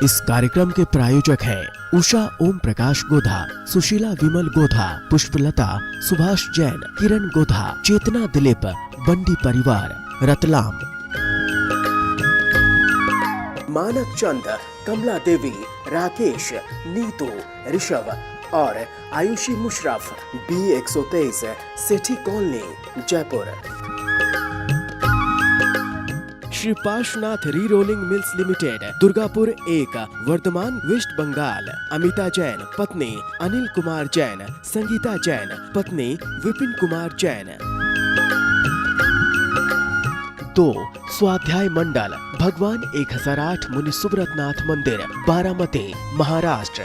इस कार्यक्रम के प्रायोजक हैं उषा ओम प्रकाश गोधा, सुशीला विमल गोधा, पुष्पलता सुभाष जैन, किरण गोधा, चेतना दिलीप, बंडी परिवार, रतलाम। मानक चंद, कमला देवी, राकेश, नीतू, ऋषभ और Ayushi Musharraf, B123 Sethi colony, Jaipur. Shri Parshvanath re rolling mills limited, Durgapur 1, Vardhaman, west Bengal. Amita Jain, पत्नी अनिल कुमार जैन, संगीता जैन, पत्नी विपिन कुमार जैन। 2. स्वाध्याय मंडल, भगवान 1008 मुनि सुब्रतनाथ मंदिर, बारामती, महाराष्ट्र।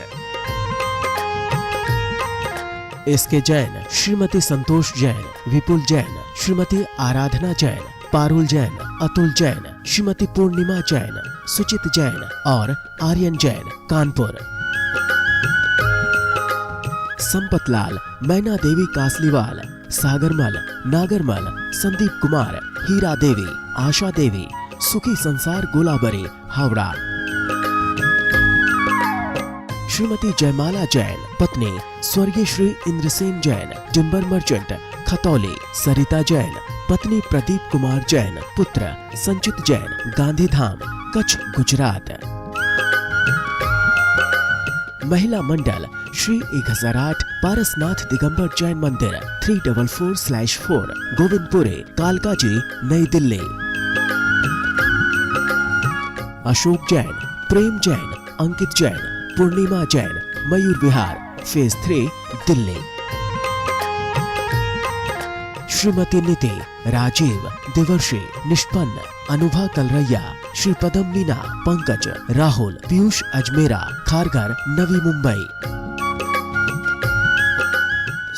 इसके जैन, श्रीमती संतोष जैन, विपुल जैन, श्रीमती आराधना जैन, पारुल जैन, अतुल जैन, श्रीमती पूर्णिमा जैन, सुचित जैन और आर्यन जैन, कानपुर। संपतलाल, मैना देवी कासलीवाल, सागरमल, नागरमल, संदीप कुमार, हीरा देवी, आशा देवी, सुखी संसार, गोलाबरी, हावड़ा। श्रीमती जयमाला जैन, पत्नी स्वर्गीय श्री इंद्रसेन जैन, टिम्बर मर्चेंट, खतौली। सरिता जैन, पत्नी प्रदीप कुमार जैन, पुत्र संचित जैन, गांधीधाम, कच्छ, गुजरात। महिला मंडल, श्री 1008 पारसनाथ दिगंबर जैन मंदिर, 344/4, गोविंदपुरी, कालकाजी, नई दिल्ली। अशोक जैन, प्रेम जैन, अंकित जैन, पूर्णिमा जैन, मयूर विहार, फेज 3, दिल्ली। श्रीमती नीति, राजीव, देवर्षि, निष्पन्न, अनुभा कलरैया, श्री पदम मीना, पंकज, राहुल, पीयूष अजमेरा, खारघर, नवी मुंबई।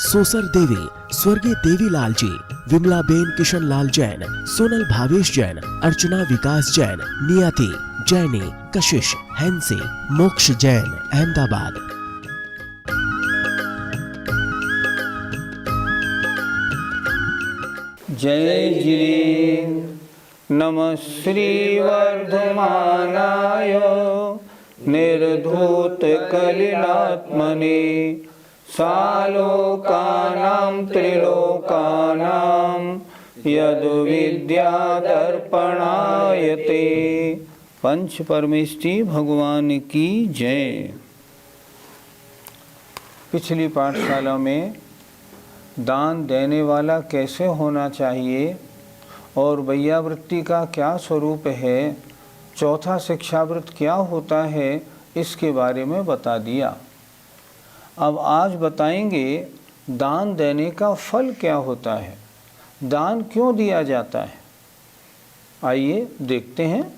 सोसर देवी, स्वर्गीय देवीलाल जी, विमला बेन, किशन लाल जैन, सोनल भावेश जैन, अर्चना विकास जैन, नियति, जैनी, कशिश, हैंसी, मोक्ष जैन, अहमदाबाद। जय श्री नमः श्री वर्धमानाय निर्धूत कलिनात्मने सालोकानां त्रिलोकानां यद विद्या दर्पणायते। पंच परमेष्टि भगवान की जय। पिछली पाठशाला में दान देने वाला कैसे होना चाहिए और वैयावृत्ति का क्या स्वरूप है, चौथा शिक्षाव्रत क्या होता है, इसके बारे में बता दिया। अब आज बताएंगे दान देने का फल क्या होता है, दान क्यों दिया जाता है। आइए देखते हैं।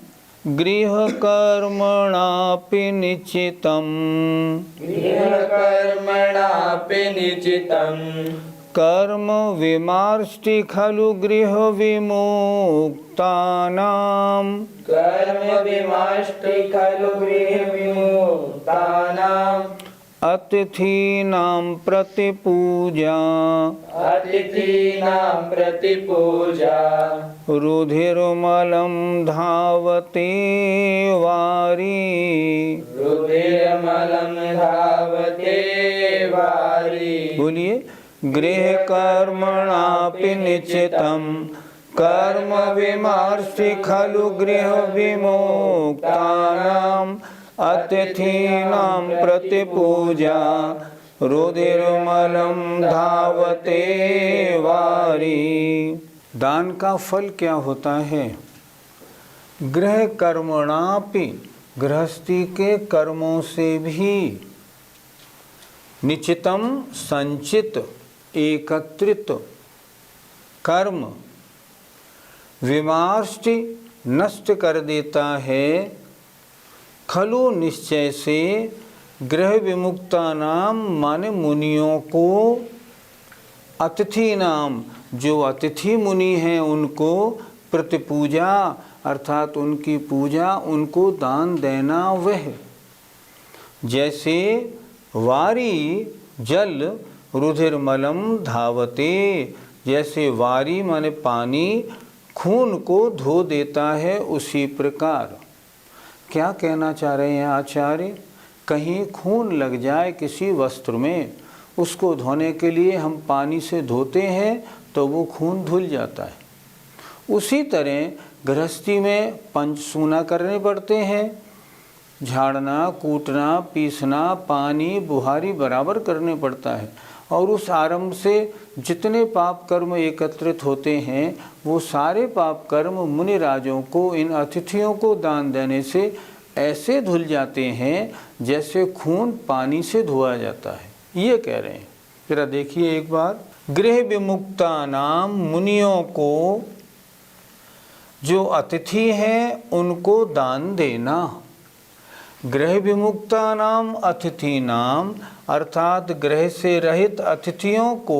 गृह कर्मणापि निश्चितम्, गृह कर्मणापि निश्चितम्, कर्म विमर्ष्टि खलु गृह विमुक्तानां, कर्म विमर्ष्टि खलु गृह विमुक्तानां, अतिथीनां प्रतिपूजा, अतिथीनां प्रतिपूजा, रुधिरमलं धावते वारी, रुधिरमलं धावते वारी। बोलिए। गृह कर्मणापि निश्चितं कर्म विमर्ष्टि खलु गृह विमुक्तानां, अतिथीनां प्रतिपूजा, रुधिरमलं धावते वारी। दान का फल क्या होता है। गृह कर्मणापि, गृहस्थी के कर्मों से भी, निश्चितम संचित, एकत्रित कर्म, विमर्ष्टि, नष्ट कर देता है, खलु निश्चय से, गृह विमुक्ता नाम माने मुनियों को, अतिथि नाम जो अतिथि मुनि हैं उनको, प्रतिपूजा अर्थात उनकी पूजा, उनको दान देना वह। जैसे वारी जल रुधिरमलम धावते, जैसे वारी माने पानी खून को धो देता है, उसी प्रकार क्या कहना चाह रहे हैं आचार्य? कहीं खून लग जाए किसी वस्त्र में, उसको धोने के लिए हम पानी से धोते हैं तो वो खून धुल जाता है। उसी तरह गृहस्थी में पंचसूना करने पड़ते हैं, झाड़ना, कूटना, पीसना, पानी, बुहारी बराबर करने पड़ता है। और उस आरंभ से जितने पाप कर्म एकत्रित होते हैं वो सारे पाप कर्म मुनिराजों को, इन अतिथियों को दान देने से ऐसे धुल जाते हैं जैसे खून पानी से धोया जाता है, ये कह रहे हैं। जरा देखिए एक बार, गृह विमुक्ता नाम मुनियों को, जो अतिथि हैं उनको दान देना। गृह विमुक्ता नाम अतिथि नाम, अर्थात गृह से रहित अतिथियों को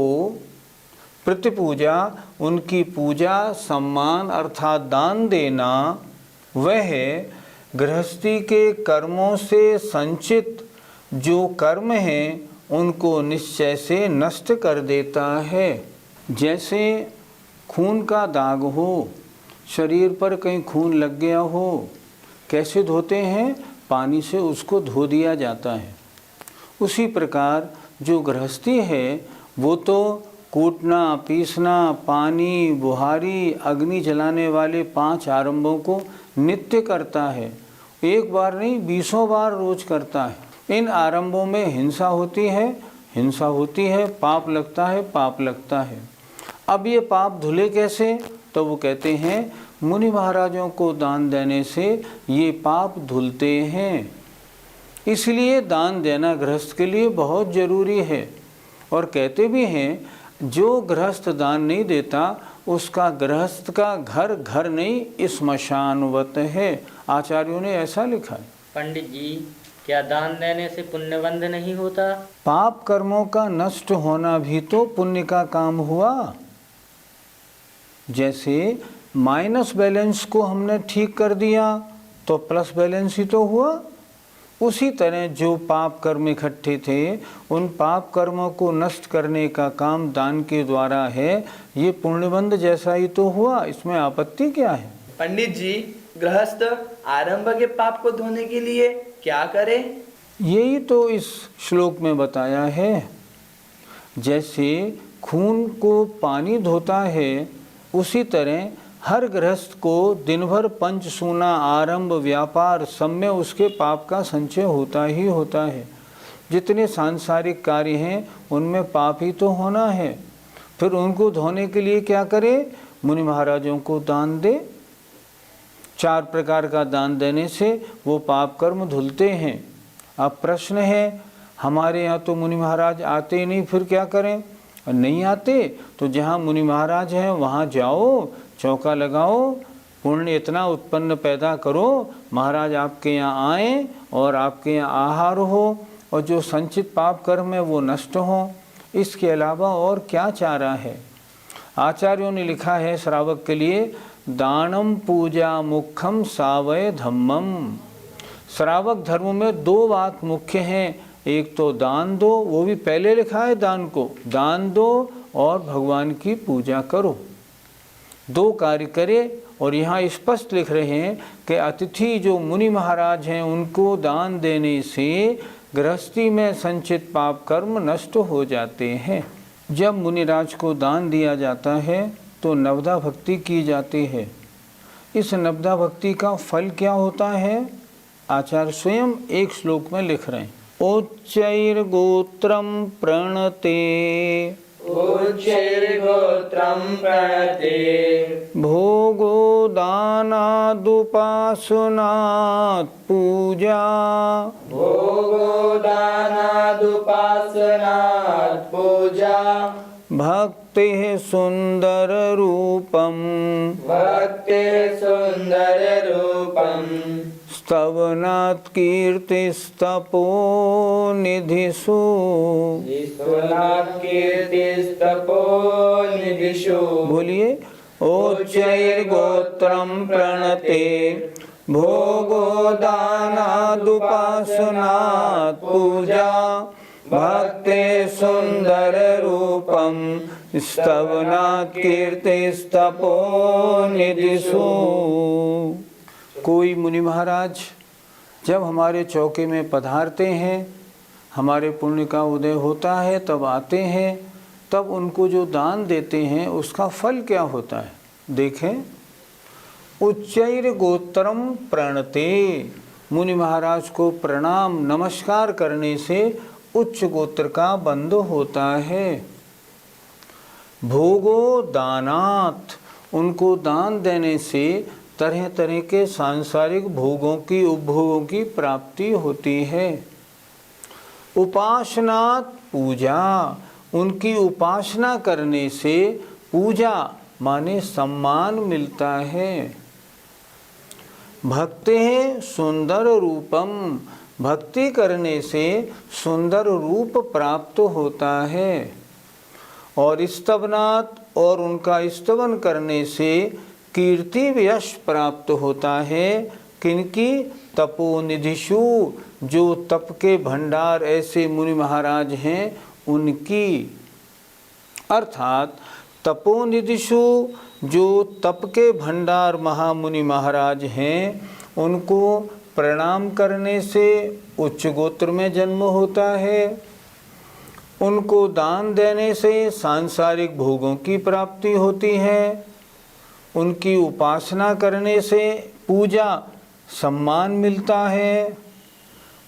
प्रतिपूजा, उनकी पूजा, सम्मान अर्थात दान देना, वह गृहस्थी के कर्मों से संचित जो कर्म हैं उनको निश्चय से नष्ट कर देता है। जैसे खून का दाग हो, शरीर पर कहीं खून लग गया हो, कैसे धोते हैं? पानी से उसको धो दिया जाता है। उसी प्रकार जो गृहस्थी है वो तो कूटना, पीसना, पानी, बुहारी, अग्नि जलाने वाले 5 आरंभों को नित्य करता है। एक बार नहीं, 20 बार रोज करता है। इन आरंभों में हिंसा होती है, पाप लगता है, पाप लगता है। अब ये पाप धुले कैसे? तो वो कहते हैं मुनि महाराजों को दान देने से ये पाप धुलते हैं। इसलिए दान देना गृहस्थ के लिए बहुत ज़रूरी है। और कहते भी हैं जो गृहस्थ दान नहीं देता उसका गृहस्थ का घर घर नहीं श्मशानवत है। आचार्यों ने ऐसा लिखा है। पंडित जी, क्या दान देने से पुण्यबंध नहीं होता? पाप कर्मों का नष्ट होना भी तो पुण्य का काम हुआ। जैसे माइनस बैलेंस को हमने ठीक कर दिया तो प्लस बैलेंस ही तो हुआ। उसी तरह जो पाप कर्म इकट्ठे थे उन पाप कर्मों को नष्ट करने का काम दान के द्वारा है। ये पुण्यबंध जैसा ही तो हुआ, इसमें आपत्ति क्या है? पंडित जी, गृहस्थ आरंभ के पाप को धोने के लिए क्या करे? यही तो इस श्लोक में बताया है। जैसे खून को पानी धोता है उसी तरह हर गृहस्थ को दिन भर पंचसूना, आरंभ, व्यापार सब में उसके पाप का संचय होता ही होता है। जितने सांसारिक कार्य हैं उनमें पाप ही तो होना है। फिर उनको धोने के लिए क्या करे? मुनि महाराजों को दान दे। 4 प्रकार का दान देने से वो पाप कर्म धुलते हैं। अब प्रश्न है, हमारे यहाँ तो मुनि महाराज आते ही नहीं, फिर क्या करें? नहीं आते तो जहाँ मुनि महाराज हैं वहाँ जाओ, चौका लगाओ, पुण्य इतना उत्पन्न पैदा करो, महाराज आपके यहाँ आए और आपके यहाँ आहार हो और जो संचित पाप कर्म है वो नष्ट हो। इसके अलावा और क्या चारा है? आचार्यों ने लिखा है श्रावक के लिए, दानम पूजा मुख्यम सावय धम्मम। श्रावक धर्म में 2 बात मुख्य हैं। एक तो दान दो, वो भी पहले लिखा है दान को, दान दो और भगवान की पूजा करो। 2 कार्य करे। और यहाँ स्पष्ट लिख रहे हैं कि अतिथि जो मुनि महाराज हैं उनको दान देने से गृहस्थी में संचित पाप कर्म नष्ट हो जाते हैं। जब मुनिराज को दान दिया जाता है तो नवदा भक्ति की जाती है। इस नवदा भक्ति का फल क्या होता है? आचार्य स्वयं एक श्लोक में लिख रहे हैं, उच्चैर्गोत्रं प्रणते, उच्चैर्गोत्रं प्रणते, भोगो दानादुपासनात् पूजा, भोगो दानादुपासनात् पूजा, भक्तिः सुंदर रूपम, भक्तिः सुंदर रूपम, स्तवनात् कीर्तिस्तपो निधिषु, विश्वनाथ कीर्तिस्तपो निधिषु। बोलिए, उच्चैर्गोत्रं प्रणते, भोगो दानादुपासनात् पूजा, भक्ते सुंदर रूपम, स्तवनात् कीर्तिस्तपो निधिषु। कोई मुनि महाराज जब हमारे चौके में पधारते हैं, हमारे पुण्य का उदय होता है, तब आते हैं, तब उनको जो दान देते हैं उसका फल क्या होता है। देखें, उच्चैर गोत्रम प्रणते, मुनि महाराज को प्रणाम नमस्कार करने से उच्च गोत्र का बंध होता है। भोगो दानात, उनको दान देने से तरह तरह के सांसारिक भोगों की उपभोगों की प्राप्ति होती है। उपासनात पूजा, उनकी उपासना करने से पूजा माने सम्मान मिलता है। भक्ते सुंदर रूपम, भक्ति करने से सुंदर रूप प्राप्त होता है। और स्तवनात्, और उनका स्तवन करने से कीर्ति यश प्राप्त होता है। किनकी? तपोनिधिषु, जो तप के भंडार ऐसे मुनि महाराज हैं उनकी। अर्थात तपोनिधिषु, जो तप के भंडार महामुनि महाराज हैं, उनको प्रणाम करने से उच्च गोत्र में जन्म होता है। उनको दान देने से सांसारिक भोगों की प्राप्ति होती है। उनकी उपासना करने से पूजा सम्मान मिलता है।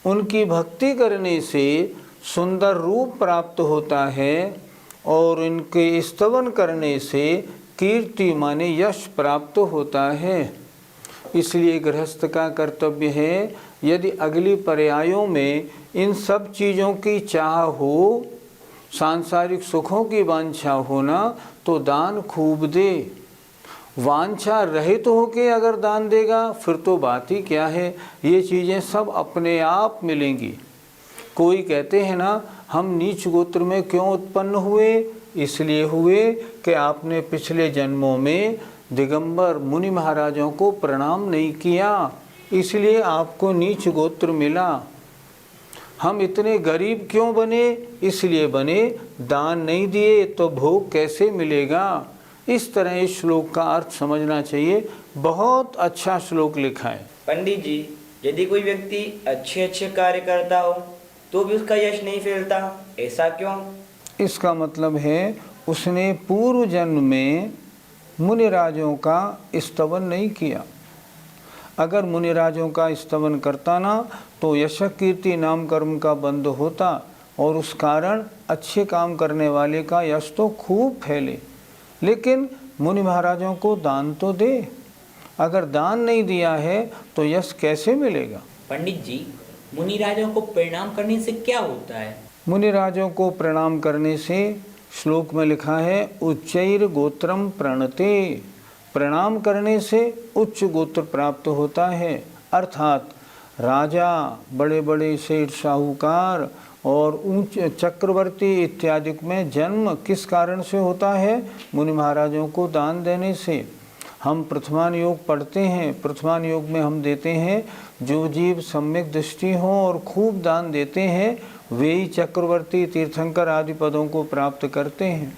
उनकी भक्ति करने से सुंदर रूप प्राप्त होता है। और इनके स्तवन करने से कीर्ति माने यश प्राप्त होता है। इसलिए गृहस्थ का कर्तव्य है, यदि अगली पर्यायों में इन सब चीज़ों की चाह हो, सांसारिक सुखों की वांछा होना, तो दान खूब दे। वांछा रहित होके अगर दान देगा फिर तो बात ही क्या है, ये चीज़ें सब अपने आप मिलेंगी। कोई कहते हैं ना, हम नीच गोत्र में क्यों उत्पन्न हुए? इसलिए हुए कि आपने पिछले जन्मों में दिगंबर मुनि महाराजों को प्रणाम नहीं किया, इसलिए आपको नीच गोत्र मिला। हम इतने गरीब क्यों बने? इसलिए बने, दान नहीं दिए तो भोग कैसे मिलेगा। इस तरह इस श्लोक का अर्थ समझना चाहिए। बहुत अच्छा श्लोक लिखा है। पंडित जी, यदि कोई व्यक्ति अच्छे अच्छे कार्य करता हो तो भी उसका यश नहीं फैलता, ऐसा क्यों? इसका मतलब है उसने पूर्व जन्म में मुनिराजों का स्तवन नहीं किया। अगर मुनिराजों का स्तवन करता ना तो यश कीर्ति नाम कर्म का बंध होता और उस कारण अच्छे काम करने वाले का यश तो खूब फैले। लेकिन मुनि महाराजों को दान तो दे। अगर दान नहीं दिया है तो यश कैसे मिलेगा? पंडित जी, मुनि राजाओं को प्रणाम करने से क्या होता है? मुनि राजों को प्रणाम करने से श्लोक में लिखा है उच्चैर गोत्रम प्रणते, प्रणाम करने से उच्च गोत्र प्राप्त होता है। अर्थात राजा, बड़े बड़े सेठ साहूकार और उच्च चक्रवर्ती इत्यादि में जन्म किस कारण से होता है? मुनि महाराजों को दान देने से। हम प्रथमान योग पढ़ते हैं, प्रथमान योग में हम देते हैं जो जीव सम्यक दृष्टि हो और खूब दान देते हैं वे ही चक्रवर्ती, तीर्थंकर आदि पदों को प्राप्त करते हैं।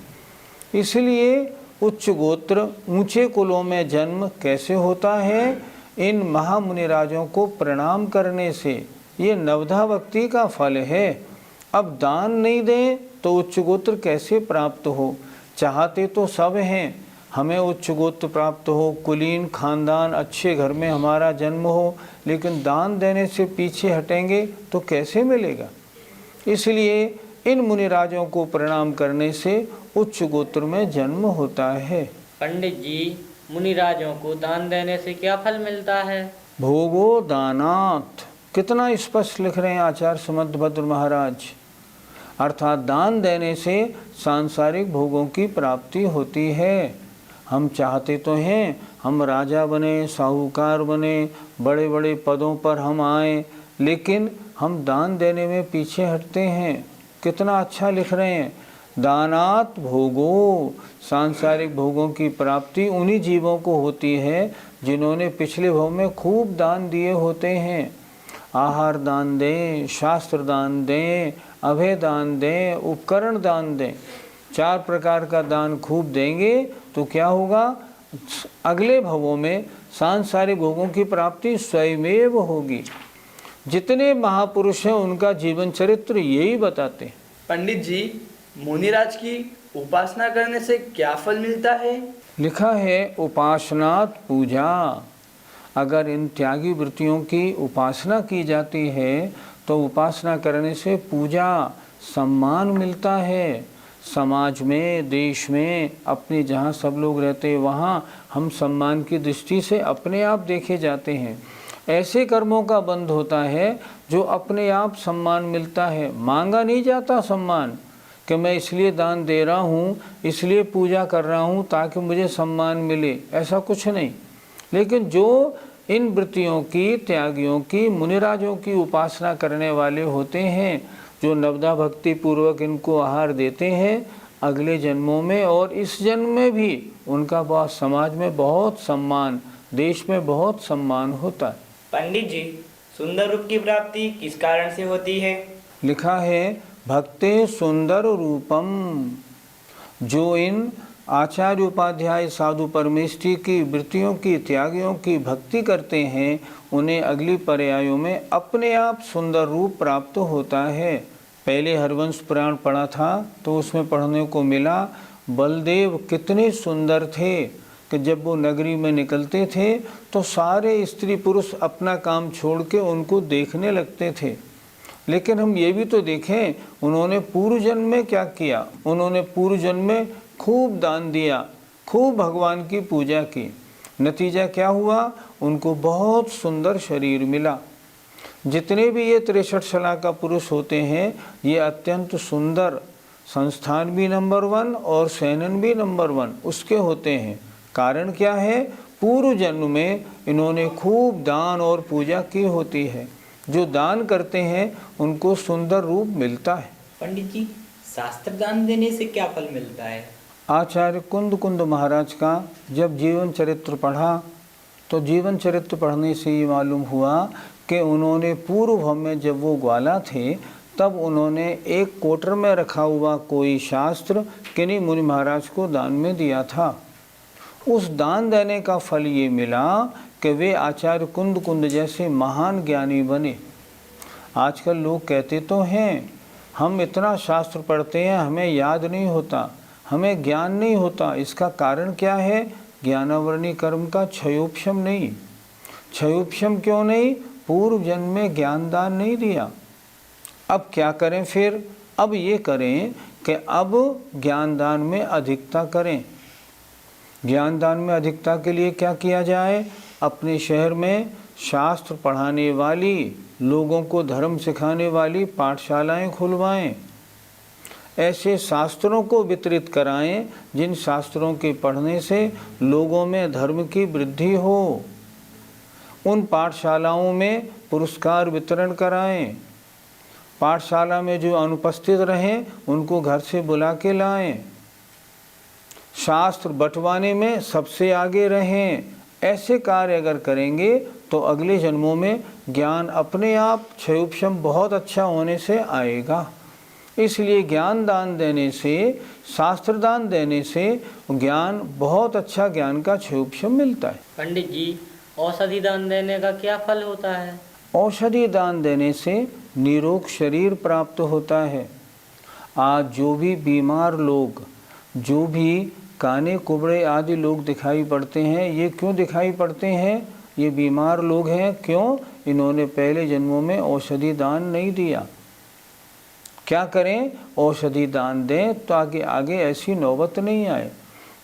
इसलिए उच्च गोत्र, ऊंचे कुलों में जन्म कैसे होता है? इन महामुनिराजों को प्रणाम करने से। ये नवधा भक्ति का फल है। अब दान नहीं दें तो उच्च गोत्र कैसे प्राप्त हो? चाहते तो सब हैं हमें उच्च गोत्र प्राप्त हो, कुलीन खानदान अच्छे घर में हमारा जन्म हो, लेकिन दान देने से पीछे हटेंगे तो कैसे मिलेगा? इसलिए इन मुनिराजों को प्रणाम करने से उच्च गोत्र में जन्म होता है। पंडित जी, मुनिराजों को दान देने से क्या फल मिलता है? भोगो दानात्, कितना स्पष्ट लिख रहे हैं आचार्य समर्थभद्र महाराज। अर्थात दान देने से सांसारिक भोगों की प्राप्ति होती है। हम चाहते तो हैं हम राजा बने, साहूकार बने, बड़े बड़े पदों पर हम आए, लेकिन हम दान देने में पीछे हटते हैं। कितना अच्छा लिख रहे हैं, दानात् भोगो, सांसारिक भोगों की प्राप्ति उन्हीं जीवों को होती है जिन्होंने पिछले भव में खूब दान दिए होते हैं। आहार दान दें, शास्त्र दान दें, अभय दान दें, उपकरण दान दें, 4 प्रकार का दान खूब देंगे तो क्या होगा? अगले भवों में सांसारिक भोगों की प्राप्ति स्वयमेव होगी। जितने महापुरुष हैं उनका जीवन चरित्र यही बताते हैं। पंडित जी, मुनिराज की उपासना करने से क्या फल मिलता है? लिखा है उपासनात पूजा। अगर इन त्यागी वृत्तियों की उपासना की जाती है तो उपासना करने से पूजा सम्मान मिलता है। समाज में, देश में, अपने जहाँ सब लोग रहते हैं वहाँ हम सम्मान की दृष्टि से अपने आप देखे जाते हैं। ऐसे कर्मों का बंध होता है जो अपने आप सम्मान मिलता है। मांगा नहीं जाता सम्मान कि मैं इसलिए दान दे रहा हूँ, इसलिए पूजा कर रहा हूँ ताकि मुझे सम्मान मिले, ऐसा कुछ नहीं। लेकिन जो इन वृत्तियों की, त्यागियों की, मुनिराजों की उपासना करने वाले होते हैं, जो नवदा भक्ति पूर्वक इनको आहार देते हैं, अगले जन्मों में और इस जन्म में भी उनका बहुत समाज में बहुत सम्मान, देश में बहुत सम्मान होता है। पंडित जी, सुंदर रूप की प्राप्ति किस कारण से होती है? लिखा है भक्ते सुंदर रूपम। जो इन आचार्य उपाध्याय साधु परमेष्ठी की वृत्तियों की, त्यागियों की भक्ति करते हैं, उन्हें अगली पर्यायों में अपने आप सुंदर रूप प्राप्त होता है। पहले हरवंश पुराण पढ़ा था तो उसमें पढ़ने को मिला बलदेव कितने सुंदर थे कि जब वो नगरी में निकलते थे तो सारे स्त्री पुरुष अपना काम छोड़ के उनको देखने लगते थे। लेकिन हम ये भी तो देखें उन्होंने पूर्व जन्म में क्या किया। उन्होंने पूर्व जन्म में खूब दान दिया, खूब भगवान की पूजा की। नतीजा क्या हुआ? उनको बहुत सुंदर शरीर मिला। जितने भी ये 63 साल का पुरुष होते हैं ये अत्यंत सुंदर, संस्थान भी नंबर 1 और सैनन भी नंबर 1 उसके होते हैं। कारण क्या है? पूर्व जन्म में इन्होंने खूब दान और पूजा की होती है। जो दान करते हैं उनको सुंदर रूप मिलता है। पंडित जी, शास्त्र दान देने से क्या फल मिलता है? आचार्य कुंद महाराज का जब जीवन चरित्र पढ़ा तो जीवन चरित्र पढ़ने से ये मालूम हुआ कि उन्होंने पूर्व भव में जब वो ग्वाला थे तब उन्होंने एक कोटर में रखा हुआ कोई शास्त्र किन्हीं मुनि महाराज को दान में दिया था। उस दान देने का फल ये मिला कि वे आचार्य कुंद जैसे महान ज्ञानी बने। आजकल लोग कहते तो हैं हम इतना शास्त्र पढ़ते हैं हमें याद नहीं होता, हमें ज्ञान नहीं होता। इसका कारण क्या है? ज्ञानावरणी कर्म का क्षयोपशम नहीं। क्षयोपशम क्यों नहीं? पूर्व जन्म में ज्ञान दान नहीं दिया। अब क्या करें फिर? अब ये करें कि अब ज्ञान दान में अधिकता करें। ज्ञान दान में अधिकता के लिए क्या किया जाए? अपने शहर में शास्त्र पढ़ाने वाली, लोगों को धर्म सिखाने वाली पाठशालाएं खुलवाएं। ऐसे शास्त्रों को वितरित कराएं जिन शास्त्रों के पढ़ने से लोगों में धर्म की वृद्धि हो। उन पाठशालाओं में पुरस्कार वितरण कराएं। पाठशाला में जो अनुपस्थित रहें उनको घर से बुला के लाएं। शास्त्र बंटवाने में सबसे आगे रहें। ऐसे कार्य अगर करेंगे तो अगले जन्मों में ज्ञान अपने आप क्षयोपशम बहुत अच्छा होने से आएगा। इसलिए ज्ञान दान देने से, शास्त्र दान देने से ज्ञान बहुत अच्छा, ज्ञान का क्षयोपशम मिलता है। पंडित जी, औषधि दान देने का क्या फल होता है? औषधि दान देने से निरोग शरीर प्राप्त होता है। आज जो भी बीमार लोग, जो भी काने कुबड़े आदि लोग दिखाई पड़ते हैं, ये क्यों दिखाई पड़ते हैं? ये बीमार लोग हैं। क्यों? इन्होंने पहले जन्मों में औषधि दान नहीं दिया। क्या करें? औषधि दान दें ताकि आगे ऐसी नौबत नहीं आए।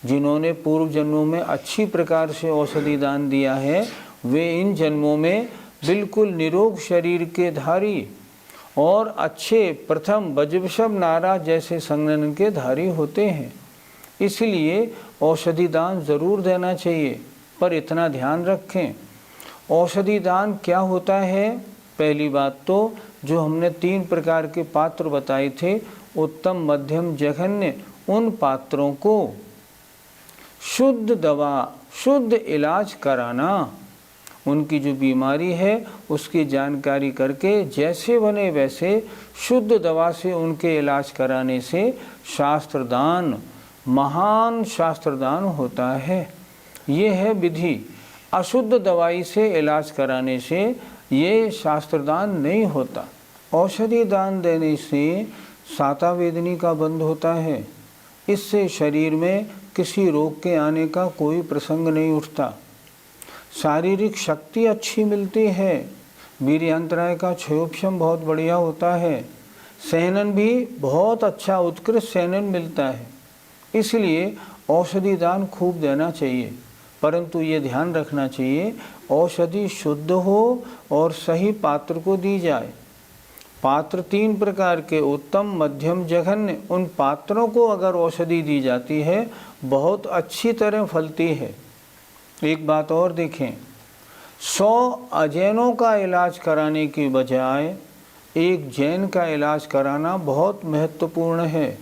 जिन्होंने पूर्व जन्मों में अच्छी प्रकार से औषधि दान दिया है वे इन जन्मों में बिल्कुल निरोग शरीर के धारी और अच्छे प्रथम वज्रवृषभ नाराज जैसे संगनन के धारी होते हैं। इसलिए औषधि दान ज़रूर देना चाहिए, पर इतना ध्यान रखें औषधि दान क्या होता है। पहली बात तो जो हमने 3 प्रकार के पात्र बताए थे, उत्तम, मध्यम, जघन्य, उन पात्रों को शुद्ध दवा, शुद्ध इलाज कराना। उनकी जो बीमारी है उसकी जानकारी करके जैसे बने वैसे शुद्ध दवा से उनके इलाज कराने से शास्त्रदान, महान शास्त्रदान होता है। ये है विधि। अशुद्ध दवाई से इलाज कराने से ये शास्त्रदान नहीं होता। औषधि दान देने से साता वेदनी का बंध होता है। इससे शरीर में किसी रोग के आने का कोई प्रसंग नहीं उठता। शारीरिक शक्ति अच्छी मिलती है। वीर्यांतराय का क्षयोपशम बहुत बढ़िया होता है। सहनन भी बहुत अच्छा उत्कृष्ट सहनन मिलता है। इसलिए औषधि दान खूब देना चाहिए, परंतु ये ध्यान रखना चाहिए औषधि शुद्ध हो और सही पात्र को दी जाए। पात्र 3 प्रकार के, उत्तम, मध्यम, जघन्य। उन पात्रों को अगर औषधि दी जाती है बहुत अच्छी तरह फलती है। एक बात और देखें, 100 अजैनों का इलाज कराने की बजाय एक जैन का इलाज कराना बहुत महत्वपूर्ण है,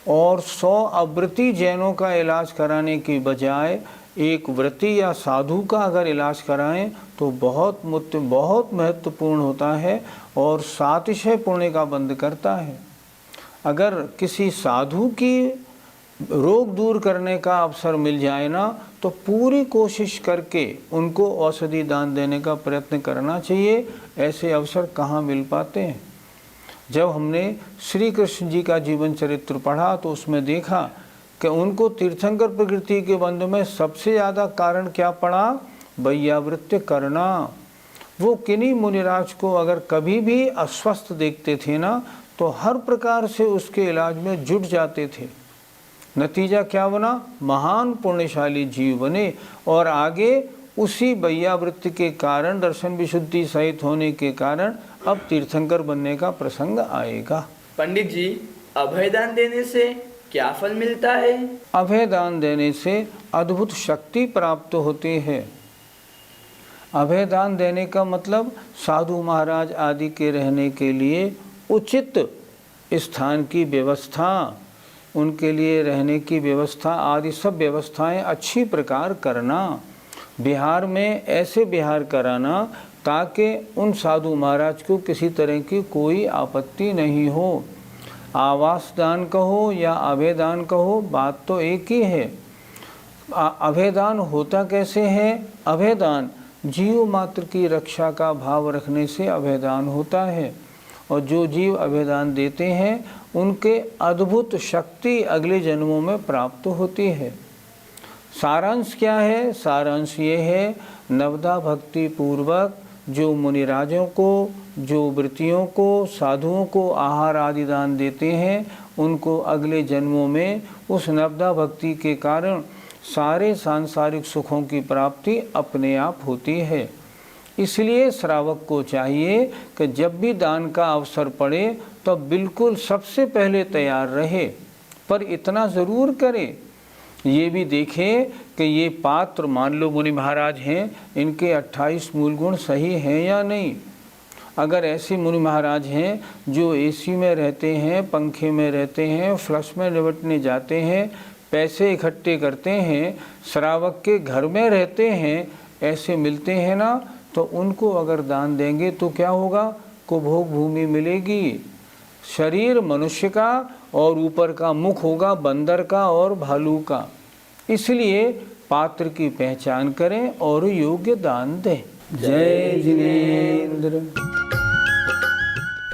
और 100 अव्रती जैनों का इलाज कराने की बजाय एक व्रती या साधु का अगर इलाज कराएं तो बहुत महत्वपूर्ण होता है और सातिशय पुण्य का बंद करता है। अगर किसी साधु की रोग दूर करने का अवसर मिल जाए ना, तो पूरी कोशिश करके उनको औषधि दान देने का प्रयत्न करना चाहिए। ऐसे अवसर कहाँ मिल पाते हैं। जब हमने श्री कृष्ण जी का जीवन चरित्र पढ़ा तो उसमें देखा कि उनको तीर्थंकर प्रकृति के बंध में सबसे ज़्यादा कारण क्या पड़ा? वैयावृत्य करना। वो किन्हीं मुनिराज को अगर कभी भी अस्वस्थ देखते थे ना, तो हर प्रकार से उसके इलाज में जुट जाते थे। नतीजा क्या बना? महान पुण्यशाली जीव बने, और आगे उसी वैयावृत्ति के कारण, दर्शन विशुद्धि सहित होने के कारण अब तीर्थंकर बनने का प्रसंग आएगा। पंडित जी, अभयदान देने से क्या फल मिलता है? अभयदान देने से अद्भुत शक्ति प्राप्त होती है। अभयदान देने का मतलब साधु महाराज आदि के रहने के लिए उचित स्थान की व्यवस्था, उनके लिए रहने की व्यवस्था आदि सब व्यवस्थाएं अच्छी प्रकार करना। बिहार में ऐसे बिहार कराना ताकि उन साधु महाराज को किसी तरह की कोई आपत्ति नहीं हो। आवास दान कहो या अभयदान कहो, बात तो एक ही है। अभयदान होता कैसे है? अभयदान जीव मात्र की रक्षा का भाव रखने से अभयदान होता है, और जो जीव अभयदान देते हैं उनके अद्भुत शक्ति अगले जन्मों में प्राप्त होती है। सारांश क्या है? सारांश ये है, नवदा भक्ति पूर्वक जो मुनिराजों को, जो वृत्तियों को, साधुओं को आहार आदि दान देते हैं, उनको अगले जन्मों में उस नवदा भक्ति के कारण सारे सांसारिक सुखों की प्राप्ति अपने आप होती है। इसलिए श्रावक को चाहिए कि जब भी दान का अवसर पड़े तो बिल्कुल सबसे पहले तैयार रहे, पर इतना ज़रूर करे, ये भी देखें कि ये पात्र, मान लो मुनि महाराज हैं, इनके 28 मूल गुण सही हैं या नहीं। अगर ऐसे मुनि महाराज हैं जो एसी में रहते हैं, पंखे में रहते हैं, फ्लश में निपटने जाते हैं, पैसे इकट्ठे करते हैं, श्रावक के घर में रहते हैं, ऐसे मिलते हैं ना, तो उनको अगर दान देंगे तो क्या होगा? कुभोग भूमि मिलेगी। शरीर मनुष्य का और ऊपर का मुख होगा बंदर का और भालू का। इसलिए पात्र की पहचान करें और योग्य दान दें। जय जिनेंद्र।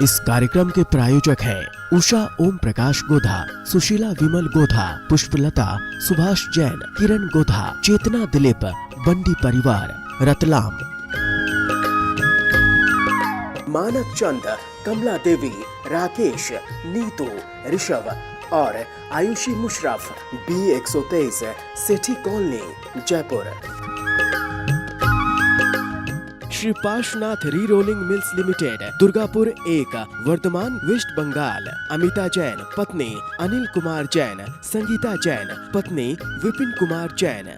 इस कार्यक्रम के प्रायोजक हैं उषा ओम प्रकाश गोधा, सुशीला विमल गोधा, पुष्पलता, सुभाष जैन, किरण गोधा, चेतना दिलीप, बंडी परिवार, रतलाम। मानक चंद, कमला देवी, राकेश, नीतू, ऋषभ और Ayushi Musharraf, B123, Sethi colony, Jaipur. Shri Parshvanath re rolling mills limited, Durgapur 1, Vardhaman, west Bengal. Amita Jain, पत्नी अनिल कुमार जैन, संगीता जैन, पत्नी विपिन कुमार जैन।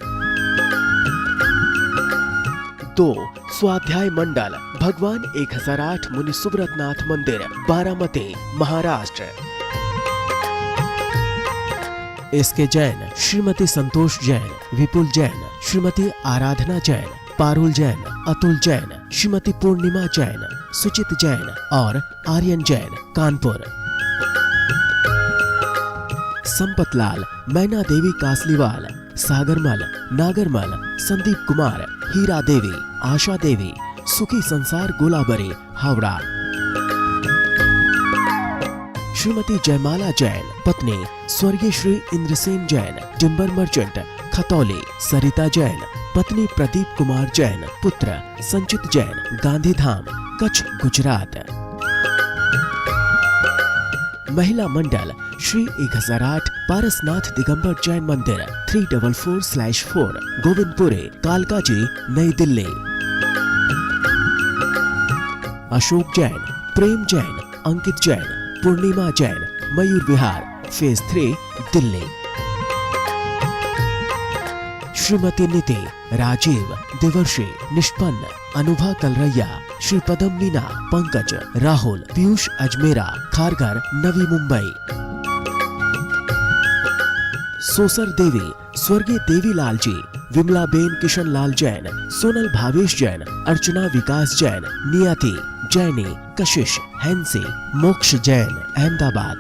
2, स्वाध्याय मंडल, भगवान 1008 मुनि सुब्रतनाथ मंदिर, बारामती, महाराष्ट्र। एसके जैन, श्रीमती संतोष जैन, विपुल जैन, श्रीमती आराधना जैन, पारुल जैन, अतुल जैन, श्रीमती पूर्णिमा जैन, सुचित जैन और आर्यन जैन, कानपुर। संपतलाल, मैना देवी कासलीवाल, सागरमल, नागरमल, संदीप कुमार, हीरा देवी, आशा देवी, सुखी संसार गोलाबरी, हावड़ा। श्रीमती जयमाला जैन, पत्नी स्वर्गीय श्री इंद्रसेन जैन, टिम्बर मर्चेंट, खतौली। सरिता जैन, पत्नी प्रदीप कुमार जैन, पुत्र संचित जैन, गांधीधाम, कच्छ, गुजरात। महिला मंडल श्री 1008 पारसनाथ दिगंबर जैन मंदिर, 344/4 गोविंदपुरे, कालकाजी, नई दिल्ली। अशोक जैन, प्रेम जैन, अंकित जैन, पूर्णिमा जैन, मयूर विहार, फेज 3, दिल्ली। श्रीमती नीति, राजीव, देवर्षि, निष्पन्न, अनुभा कलरैया, श्री पदम मीना, पंकज, राहुल, पीयूष अजमेरा, खारघर, नवी मुंबई। सोसर देवी, स्वर्गीय देवीलाल जी, विमला बेन किशन लाल जैन, सोनल भावेश जैन, अर्चना विकास जैन, नियति, जैनी, कशिश, हैंसी, मोक्ष जैन, अहमदाबाद।